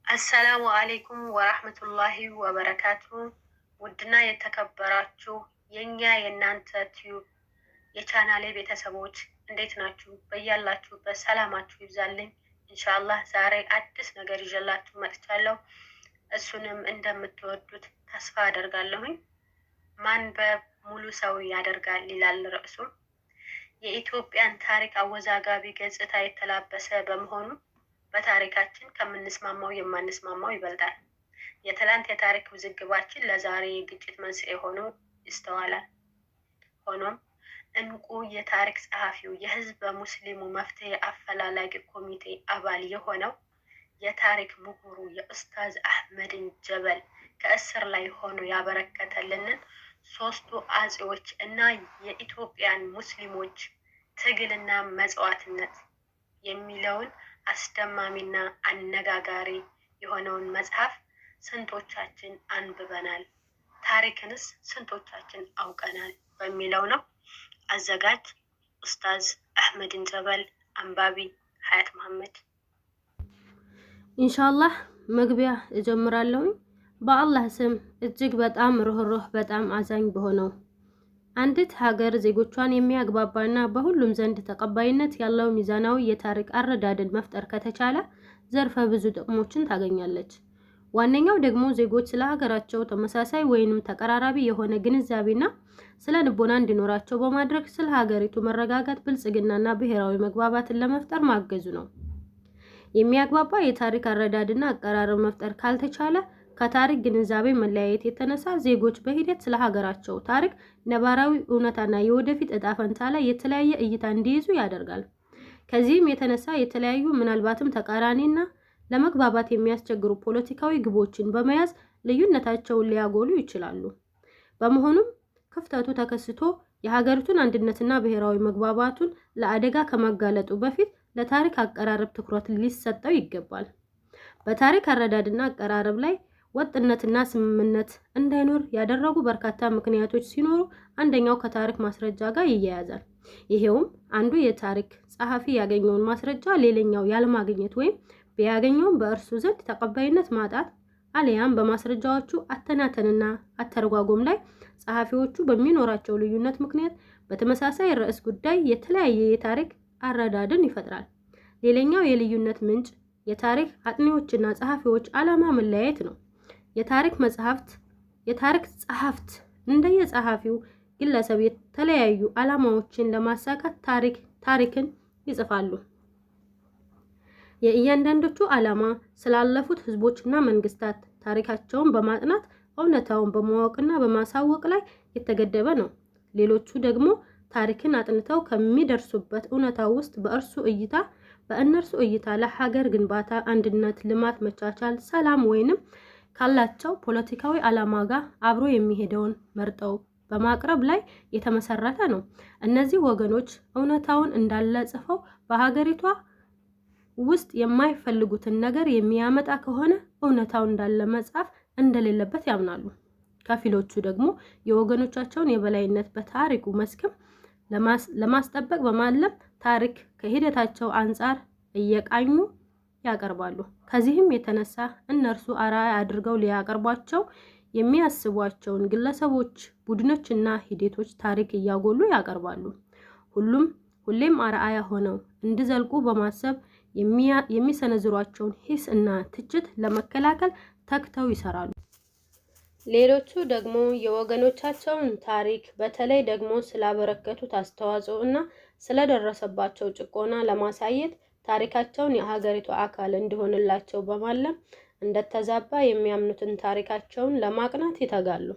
አሰላሙ አለይኩም ወራህመቱላሂ ወበረካቱ። ውድና የተከበራችሁ የኛ የእናንተ ቲዩብ የቻናሌ ቤተሰቦች እንዴት ናችሁ? በያላችሁበት ሰላማችሁ ይብዛልኝ። ኢንሻአላህ ዛሬ አዲስ ነገር ይዤላችሁ መጥቻለሁ። እሱንም እንደምትወዱት ተስፋ አደርጋለሁኝ። ማንበብ ሙሉ ሰው ያደርጋል ይላል ርዕሱ። የኢትዮጵያን ታሪክ አወዛጋቢ ገጽታ የተላበሰ በመሆኑ በታሪካችን ከምንስማማው የማንስማማው ይበልጣል። የትላንት የታሪክ ውዝግባችን ለዛሬ ግጭት መንስኤ ሆኖ ይስተዋላል። ሆኖም እንቁ የታሪክ ጸሐፊው የህዝበ ሙስሊሙ መፍትሄ አፈላላጊ ኮሚቴ አባል የሆነው የታሪክ ምሁሩ የኡስታዝ አህመድን ጀበል ከእስር ላይ ሆኖ ያበረከተልንን ሶስቱ አጼዎች እና የኢትዮጵያን ሙስሊሞች ትግልና መጽዋዕትነት የሚለውን አስደማሚና አነጋጋሪ የሆነውን መጽሐፍ ስንቶቻችን አንብበናል? ታሪክንስ ስንቶቻችን አውቀናል? በሚለው ነው። አዘጋጅ ኡስታዝ አህመድን ጀበል፣ አንባቢ ሀያት መሐመድ። ኢንሻአላህ መግቢያ እጀምራለሁ። በአላህ ስም እጅግ በጣም ሩህሩህ በጣም አዛኝ በሆነው አንዲት ሀገር ዜጎቿን የሚያግባባና በሁሉም ዘንድ ተቀባይነት ያለው ሚዛናዊ የታሪክ አረዳድን መፍጠር ከተቻለ ዘርፈ ብዙ ጥቅሞችን ታገኛለች። ዋነኛው ደግሞ ዜጎች ስለ ሀገራቸው ተመሳሳይ ወይንም ተቀራራቢ የሆነ ግንዛቤና ስለ ልቦና እንዲኖራቸው በማድረግ ስለ ሀገሪቱ መረጋጋት፣ ብልጽግናና ብሔራዊ መግባባትን ለመፍጠር ማገዙ ነው። የሚያግባባ የታሪክ አረዳድና አቀራረብ መፍጠር ካልተቻለ ከታሪክ ግንዛቤ መለያየት የተነሳ ዜጎች በሂደት ስለ ሀገራቸው ታሪክ ነባራዊ እውነታና የወደፊት እጣ ፈንታ ላይ የተለያየ እይታ እንዲይዙ ያደርጋል። ከዚህም የተነሳ የተለያዩ ምናልባትም ተቃራኒና ለመግባባት የሚያስቸግሩ ፖለቲካዊ ግቦችን በመያዝ ልዩነታቸውን ሊያጎሉ ይችላሉ። በመሆኑም ክፍተቱ ተከስቶ የሀገሪቱን አንድነትና ብሔራዊ መግባባቱን ለአደጋ ከማጋለጡ በፊት ለታሪክ አቀራረብ ትኩረት ሊሰጠው ይገባል። በታሪክ አረዳድና አቀራረብ ላይ ወጥነትና ስምምነት እንዳይኖር ያደረጉ በርካታ ምክንያቶች ሲኖሩ አንደኛው ከታሪክ ማስረጃ ጋር ይያያዛል። ይሄውም አንዱ የታሪክ ጸሐፊ ያገኘውን ማስረጃ ሌላኛው ያለማግኘት ወይም ቢያገኘውም በእርሱ ዘንድ ተቀባይነት ማጣት አለያም በማስረጃዎቹ አተናተንና አተረጓጎም ላይ ጸሐፊዎቹ በሚኖራቸው ልዩነት ምክንያት በተመሳሳይ ርዕስ ጉዳይ የተለያየ የታሪክ አረዳድን ይፈጥራል። ሌላኛው የልዩነት ምንጭ የታሪክ አጥኚዎችና ጸሐፊዎች ዓላማ መለያየት ነው። የታሪክ ጸሐፍት እንደየጸሐፊው ግለሰብ የተለያዩ ዓላማዎችን ለማሳካት ታሪክን ይጽፋሉ። የእያንዳንዶቹ ዓላማ ስላለፉት ህዝቦችና መንግስታት ታሪካቸውን በማጥናት እውነታውን በማወቅና በማሳወቅ ላይ የተገደበ ነው። ሌሎቹ ደግሞ ታሪክን አጥንተው ከሚደርሱበት እውነታ ውስጥ በእነርሱ እይታ ለሀገር ግንባታ፣ አንድነት፣ ልማት፣ መቻቻል፣ ሰላም ወይንም ካላቸው ፖለቲካዊ ዓላማ ጋር አብሮ የሚሄደውን መርጠው በማቅረብ ላይ የተመሰረተ ነው። እነዚህ ወገኖች እውነታውን እንዳለ ጽፈው በሀገሪቷ ውስጥ የማይፈልጉትን ነገር የሚያመጣ ከሆነ እውነታው እንዳለ መጻፍ እንደሌለበት ያምናሉ። ከፊሎቹ ደግሞ የወገኖቻቸውን የበላይነት በታሪኩ መስክም ለማስጠበቅ በማለም ታሪክ ከሂደታቸው አንጻር እየቃኙ ያቀርባሉ። ከዚህም የተነሳ እነርሱ አርአያ አድርገው ሊያቀርቧቸው የሚያስቧቸውን ግለሰቦች፣ ቡድኖችና ሂደቶች ታሪክ እያጎሉ ያቀርባሉ። ሁሌም አርአያ ሆነው እንዲዘልቁ በማሰብ የሚሰነዝሯቸውን ሂስ እና ትችት ለመከላከል ተግተው ይሰራሉ። ሌሎቹ ደግሞ የወገኖቻቸውን ታሪክ በተለይ ደግሞ ስላበረከቱት አስተዋጽኦ እና ስለደረሰባቸው ጭቆና ለማሳየት ታሪካቸውን የሀገሪቱ አካል እንዲሆንላቸው በማለም እንደተዛባ የሚያምኑትን ታሪካቸውን ለማቅናት ይተጋሉ።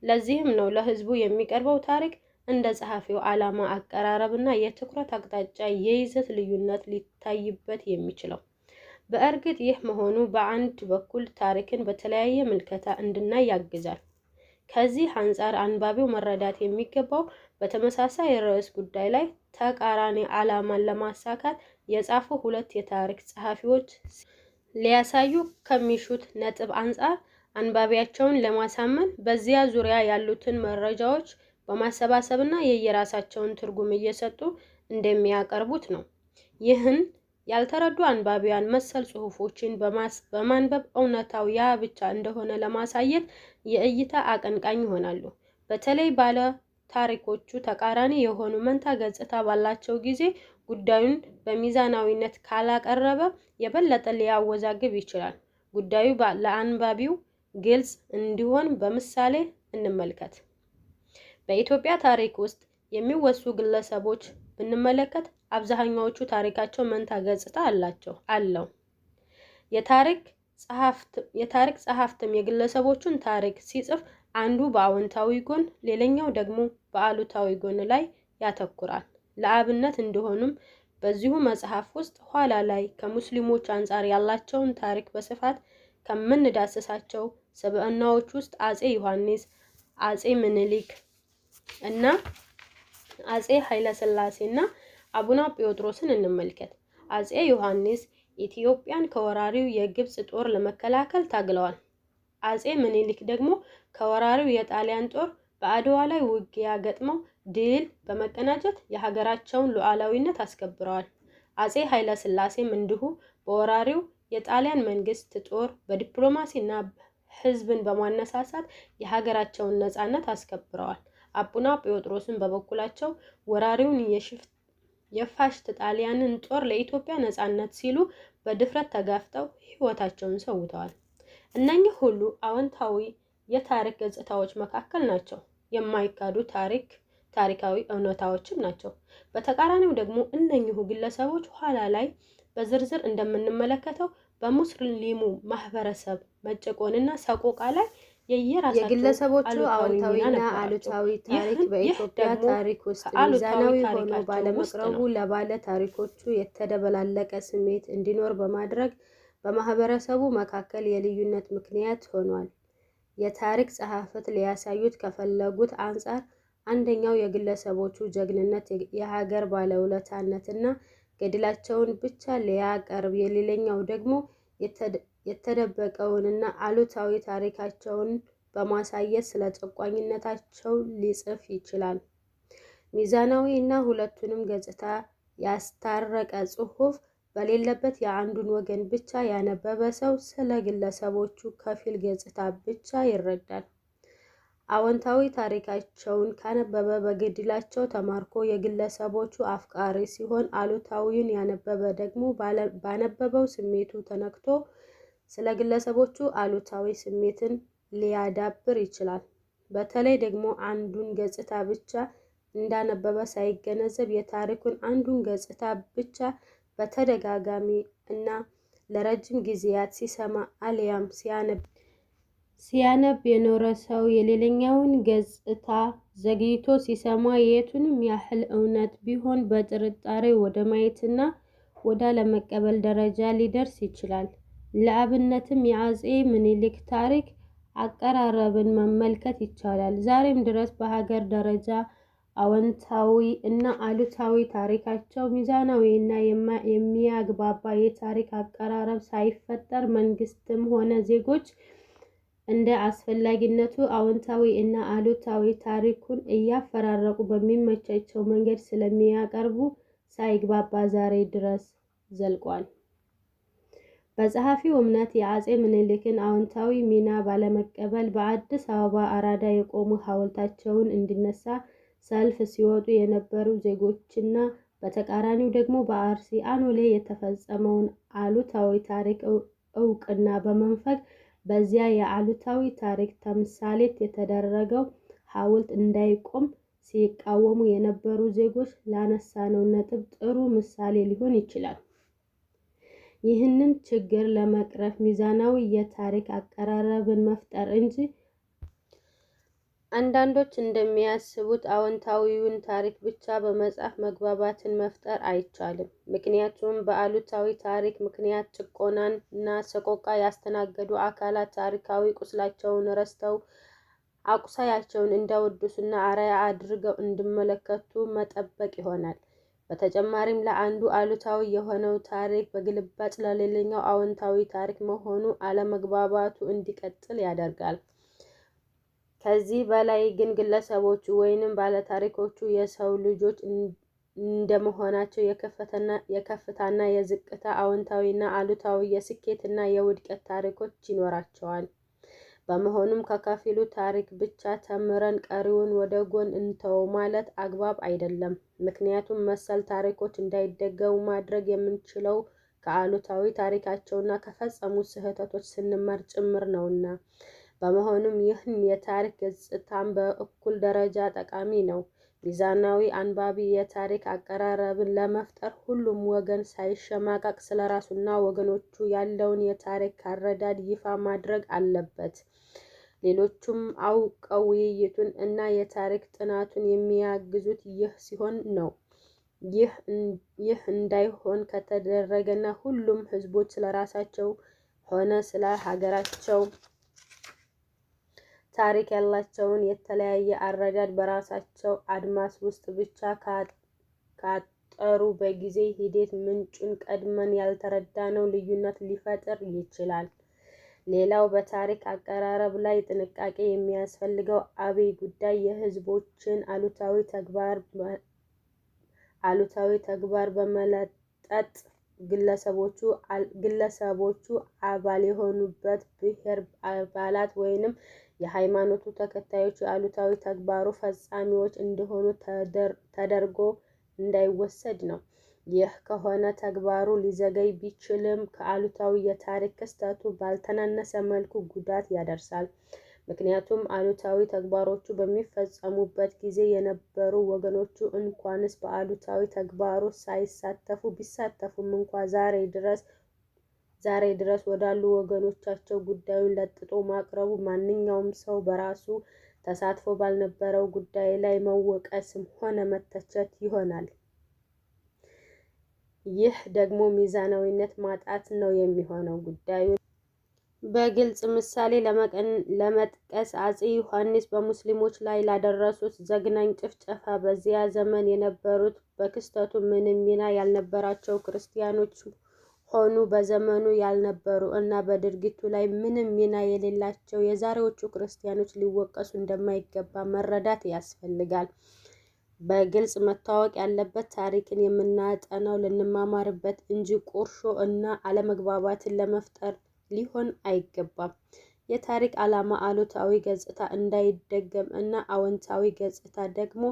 ለዚህም ነው ለህዝቡ የሚቀርበው ታሪክ እንደ ጸሐፊው ዓላማ፣ አቀራረብና የትኩረት አቅጣጫ የይዘት ልዩነት ሊታይበት የሚችለው። በእርግጥ ይህ መሆኑ በአንድ በኩል ታሪክን በተለያየ ምልከታ እንድናይ ያግዛል። ከዚህ አንጻር አንባቢው መረዳት የሚገባው በተመሳሳይ ርዕስ ጉዳይ ላይ ተቃራኒ ዓላማን ለማሳካት የጻፉ ሁለት የታሪክ ጸሐፊዎች ሊያሳዩ ከሚሹት ነጥብ አንጻር አንባቢያቸውን ለማሳመን በዚያ ዙሪያ ያሉትን መረጃዎች በማሰባሰብና የየራሳቸውን ትርጉም እየሰጡ እንደሚያቀርቡት ነው። ይህን ያልተረዱ አንባቢያን መሰል ጽሑፎችን በማንበብ እውነታው ያ ብቻ እንደሆነ ለማሳየት የእይታ አቀንቃኝ ይሆናሉ። በተለይ ባለ ታሪኮቹ ተቃራኒ የሆኑ መንታ ገጽታ ባላቸው ጊዜ ጉዳዩን በሚዛናዊነት ካላቀረበ የበለጠ ሊያወዛግብ ይችላል። ጉዳዩ ለአንባቢው ግልጽ እንዲሆን በምሳሌ እንመልከት። በኢትዮጵያ ታሪክ ውስጥ የሚወሱ ግለሰቦች ብንመለከት አብዛኛዎቹ ታሪካቸው መንታ ገጽታ አለው። የታሪክ ጸሐፍትም የግለሰቦቹን ታሪክ ሲጽፍ አንዱ በአዎንታዊ ጎን ሌላኛው ደግሞ በአሉታዊ ጎን ላይ ያተኩራል። ለአብነት እንዲሆኑም በዚሁ መጽሐፍ ውስጥ ኋላ ላይ ከሙስሊሞች አንጻር ያላቸውን ታሪክ በስፋት ከምንዳስሳቸው ስብዕናዎች ውስጥ አጼ ዮሐንስ፣ አጼ ምኒልክ እና አጼ ኃይለ ሥላሴ እና አቡነ ጴጥሮስን እንመልከት። አጼ ዮሐንስ ኢትዮጵያን ከወራሪው የግብጽ ጦር ለመከላከል ታግለዋል። አጼ ምኒልክ ደግሞ ከወራሪው የጣሊያን ጦር በአድዋ ላይ ውጊያ ገጥመው ድል በመቀናጀት የሀገራቸውን ሉዓላዊነት አስከብረዋል። አጼ ኃይለ ሥላሴም እንዲሁ በወራሪው የጣሊያን መንግስት ጦር በዲፕሎማሲና ህዝብን በማነሳሳት የሀገራቸውን ነጻነት አስከብረዋል። አቡነ ጴጥሮስን በበኩላቸው ወራሪውን የፋሽስት ጣሊያንን ጦር ለኢትዮጵያ ነጻነት ሲሉ በድፍረት ተጋፍጠው ህይወታቸውን ሰውተዋል። እነኚህ ሁሉ አዎንታዊ የታሪክ ገጽታዎች መካከል ናቸው፣ የማይካዱ ታሪካዊ እውነታዎችም ናቸው። በተቃራኒው ደግሞ እነኚሁ ግለሰቦች ኋላ ላይ በዝርዝር እንደምንመለከተው በሙስሊሙ ማህበረሰብ መጨቆንና ሰቆቃ ላይ የግለሰቦቹ አዎንታዊና አሉታዊ ታሪክ በኢትዮጵያ ታሪክ ውስጥ ሚዛናዊ ሆኖ ባለመቅረቡ ለባለ ታሪኮቹ የተደበላለቀ ስሜት እንዲኖር በማድረግ በማህበረሰቡ መካከል የልዩነት ምክንያት ሆኗል። የታሪክ ጸሐፍት ሊያሳዩት ከፈለጉት አንጻር አንደኛው የግለሰቦቹ ጀግንነት፣ የሀገር ባለውለታነትና ገድላቸውን ብቻ ሊያቀርብ፣ የሌላኛው ደግሞ የተደበቀውንና አሉታዊ ታሪካቸውን በማሳየት ስለ ጨቋኝነታቸው ሊጽፍ ይችላል። ሚዛናዊ እና ሁለቱንም ገጽታ ያስታረቀ ጽሑፍ በሌለበት የአንዱን ወገን ብቻ ያነበበ ሰው ስለ ግለሰቦቹ ከፊል ገጽታ ብቻ ይረዳል። አዎንታዊ ታሪካቸውን ካነበበ በገድላቸው ተማርኮ የግለሰቦቹ አፍቃሪ ሲሆን፣ አሉታዊውን ያነበበ ደግሞ ባነበበው ስሜቱ ተነክቶ ስለ ግለሰቦቹ አሉታዊ ስሜትን ሊያዳብር ይችላል። በተለይ ደግሞ አንዱን ገጽታ ብቻ እንዳነበበ ሳይገነዘብ የታሪኩን አንዱን ገጽታ ብቻ በተደጋጋሚ እና ለረጅም ጊዜያት ሲሰማ አሊያም ሲያነብ የኖረ ሰው የሌላኛውን ገጽታ ዘግይቶ ሲሰማ የቱንም ያህል እውነት ቢሆን በጥርጣሬ ወደ ማየትና ወደ አለመቀበል ደረጃ ሊደርስ ይችላል። ለአብነትም የአጼ ምኒልክ ታሪክ አቀራረብን መመልከት ይቻላል። ዛሬም ድረስ በሀገር ደረጃ አዎንታዊ እና አሉታዊ ታሪካቸው ሚዛናዊ እና የሚያግባባ የታሪክ አቀራረብ ሳይፈጠር መንግስትም ሆነ ዜጎች እንደ አስፈላጊነቱ አዎንታዊ እና አሉታዊ ታሪኩን እያፈራረቁ በሚመቻቸው መንገድ ስለሚያቀርቡ ሳይግባባ ዛሬ ድረስ ዘልቋል። በጸሐፊው እምነት የአጼ ምኒልክን አዎንታዊ ሚና ባለመቀበል በአዲስ አበባ አራዳ የቆሙ ሐውልታቸውን እንዲነሳ ሰልፍ ሲወጡ የነበሩ ዜጎችና በተቃራኒው ደግሞ በአርሲ አኖሌ የተፈጸመውን አሉታዊ ታሪክ እውቅና በመንፈግ በዚያ የአሉታዊ ታሪክ ተምሳሌት የተደረገው ሐውልት እንዳይቆም ሲቃወሙ የነበሩ ዜጎች ላነሳነው ነጥብ ጥሩ ምሳሌ ሊሆን ይችላል። ይህንን ችግር ለመቅረፍ ሚዛናዊ የታሪክ አቀራረብን መፍጠር እንጂ አንዳንዶች እንደሚያስቡት አዎንታዊውን ታሪክ ብቻ በመጻፍ መግባባትን መፍጠር አይቻልም። ምክንያቱም በአሉታዊ ታሪክ ምክንያት ጭቆናን እና ሰቆቃ ያስተናገዱ አካላት ታሪካዊ ቁስላቸውን ረስተው አቁሳያቸውን እንዳወድሱና አርአያ አድርገው እንዲመለከቱ መጠበቅ ይሆናል። በተጨማሪም ለአንዱ አሉታዊ የሆነው ታሪክ በግልባጭ ለሌላኛው አዎንታዊ ታሪክ መሆኑ አለመግባባቱ እንዲቀጥል ያደርጋል። ከዚህ በላይ ግን ግለሰቦቹ ወይንም ባለታሪኮቹ የሰው ልጆች እንደመሆናቸው የከፍታና የዝቅታ፣ አዎንታዊና አሉታዊ፣ የስኬትና የውድቀት ታሪኮች ይኖራቸዋል። በመሆኑም ከከፊሉ ታሪክ ብቻ ተምረን ቀሪውን ወደ ጎን እንተው ማለት አግባብ አይደለም። ምክንያቱም መሰል ታሪኮች እንዳይደገሙ ማድረግ የምንችለው ከአሉታዊ ታሪካቸውና ከፈጸሙት ስህተቶች ስንማር ጭምር ነውና። በመሆኑም ይህን የታሪክ ገጽታን በእኩል ደረጃ ጠቃሚ ነው። ሚዛናዊ አንባቢ የታሪክ አቀራረብን ለመፍጠር ሁሉም ወገን ሳይሸማቀቅ ስለራሱና ወገኖቹ ያለውን የታሪክ አረዳድ ይፋ ማድረግ አለበት። ሌሎቹም አውቀው ውይይቱን እና የታሪክ ጥናቱን የሚያግዙት ይህ ሲሆን ነው። ይህ እንዳይሆን ከተደረገና ሁሉም ህዝቦች ስለራሳቸው ሆነ ስለ ሀገራቸው ታሪክ ያላቸውን የተለያየ አረዳድ በራሳቸው አድማስ ውስጥ ብቻ ካጠሩ በጊዜ ሂደት ምንጩን ቀድመን ያልተረዳነው ልዩነት ሊፈጠር ይችላል። ሌላው በታሪክ አቀራረብ ላይ ጥንቃቄ የሚያስፈልገው አብይ ጉዳይ የህዝቦችን አሉታዊ ተግባር በመለጠጥ ግለሰቦቹ አባል የሆኑበት ብሔር አባላት ወይንም የሃይማኖቱ ተከታዮች የአሉታዊ ተግባሩ ፈጻሚዎች እንደሆኑ ተደርጎ እንዳይወሰድ ነው። ይህ ከሆነ ተግባሩ ሊዘገይ ቢችልም ከአሉታዊ የታሪክ ክስተቱ ባልተናነሰ መልኩ ጉዳት ያደርሳል። ምክንያቱም አሉታዊ ተግባሮቹ በሚፈጸሙበት ጊዜ የነበሩ ወገኖቹ እንኳንስ በአሉታዊ ተግባሩ ሳይሳተፉ ቢሳተፉም እንኳ ዛሬ ድረስ ወዳሉ ወገኖቻቸው ጉዳዩን ለጥጦ ማቅረቡ ማንኛውም ሰው በራሱ ተሳትፎ ባልነበረው ጉዳይ ላይ መወቀስም ሆነ መተቸት ይሆናል። ይህ ደግሞ ሚዛናዊነት ማጣት ነው የሚሆነው። ጉዳዩን በግልጽ ምሳሌ ለመጥቀስ አፄ ዮሐንስ በሙስሊሞች ላይ ላደረሱት ዘግናኝ ጭፍጨፋ በዚያ ዘመን የነበሩት በክስተቱ ምንም ሚና ያልነበራቸው ክርስቲያኖች ሆኑ በዘመኑ ያልነበሩ እና በድርጊቱ ላይ ምንም ሚና የሌላቸው የዛሬዎቹ ክርስቲያኖች ሊወቀሱ እንደማይገባ መረዳት ያስፈልጋል። በግልጽ መታወቅ ያለበት ታሪክን የምናጠናው ልንማማርበት እንጂ ቁርሾ እና አለመግባባትን ለመፍጠር ሊሆን አይገባም። የታሪክ ዓላማ አሉታዊ ገጽታ እንዳይደገም እና አዎንታዊ ገጽታ ደግሞ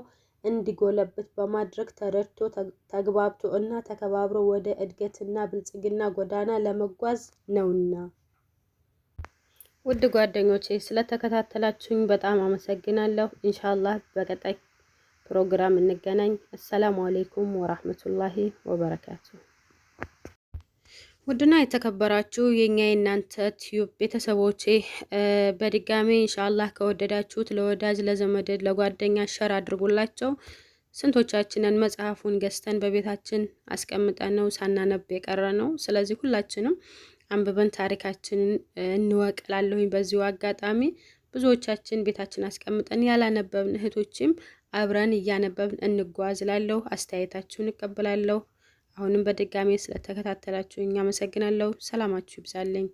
እንዲጎለብት በማድረግ ተረድቶ ተግባብቶ እና ተከባብሮ ወደ እድገትና ብልጽግና ጎዳና ለመጓዝ ነውና። ውድ ጓደኞቼ ስለተከታተላችሁኝ በጣም አመሰግናለሁ። ኢንሻአላህ በቀጣይ ፕሮግራም እንገናኝ። አሰላሙ አለይኩም ወራህመቱላሂ ወበረካቱ። ውድና የተከበራችሁ የኛ የናንተ ቲዩብ ቤተሰቦቼ በድጋሚ ኢንሻአላህ ከወደዳችሁት ለወዳጅ ለዘመድ ለጓደኛ ሸር አድርጉላቸው። ስንቶቻችንን መጽሐፉን ገዝተን በቤታችን አስቀምጠን ነው ሳናነብ የቀረ ነው። ስለዚህ ሁላችንም አንብበን ታሪካችንን እንወቅላለሁኝ። በዚሁ አጋጣሚ ብዙዎቻችን ቤታችን አስቀምጠን ያላነበብን እህቶችም አብረን እያነበብን እንጓዝላለሁ። አስተያየታችሁን እቀበላለሁ። አሁንም በድጋሚ ስለተከታተላችሁ አመሰግናለሁ። ሰላማችሁ ይብዛልኝ።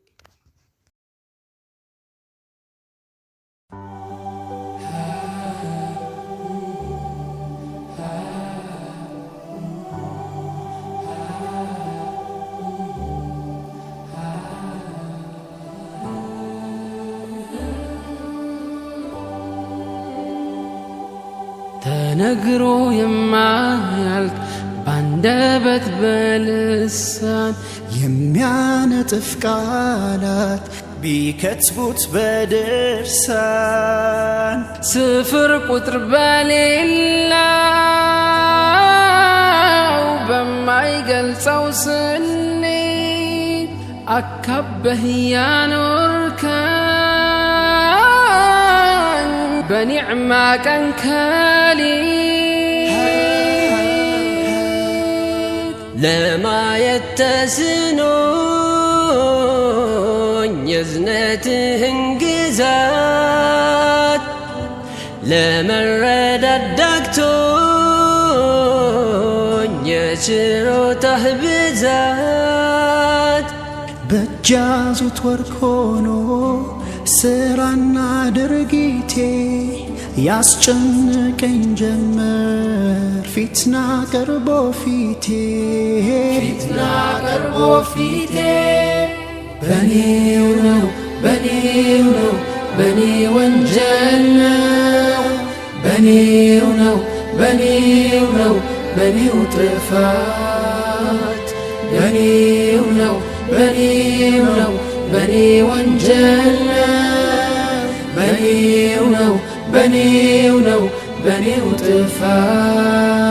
ተነግሮ የማያልቅ ባንደበት በልሳን የሚያነጥፍ ቃላት ቢከትቡት በድርሳን ስፍር ቁጥር በሌለው በማይገልጸው ስሌት አካበህ ያኖርከን بنعمة كان كاليد لما يتسنون يزنتهن قزات لما رددكتون يشرو تهبزات በጃዙት ወርቅ ሆኖ ስራና ድርጊቴ ያስጨንቀኝ ጀመር ፊትና ቀርቦ ፊቴ በኔው ነው በኔ ወንጀል ነው በኔው ነው በኔው ጥፋት በኔው ነው በኔ ወንጀል ነው በኔው ጥፋት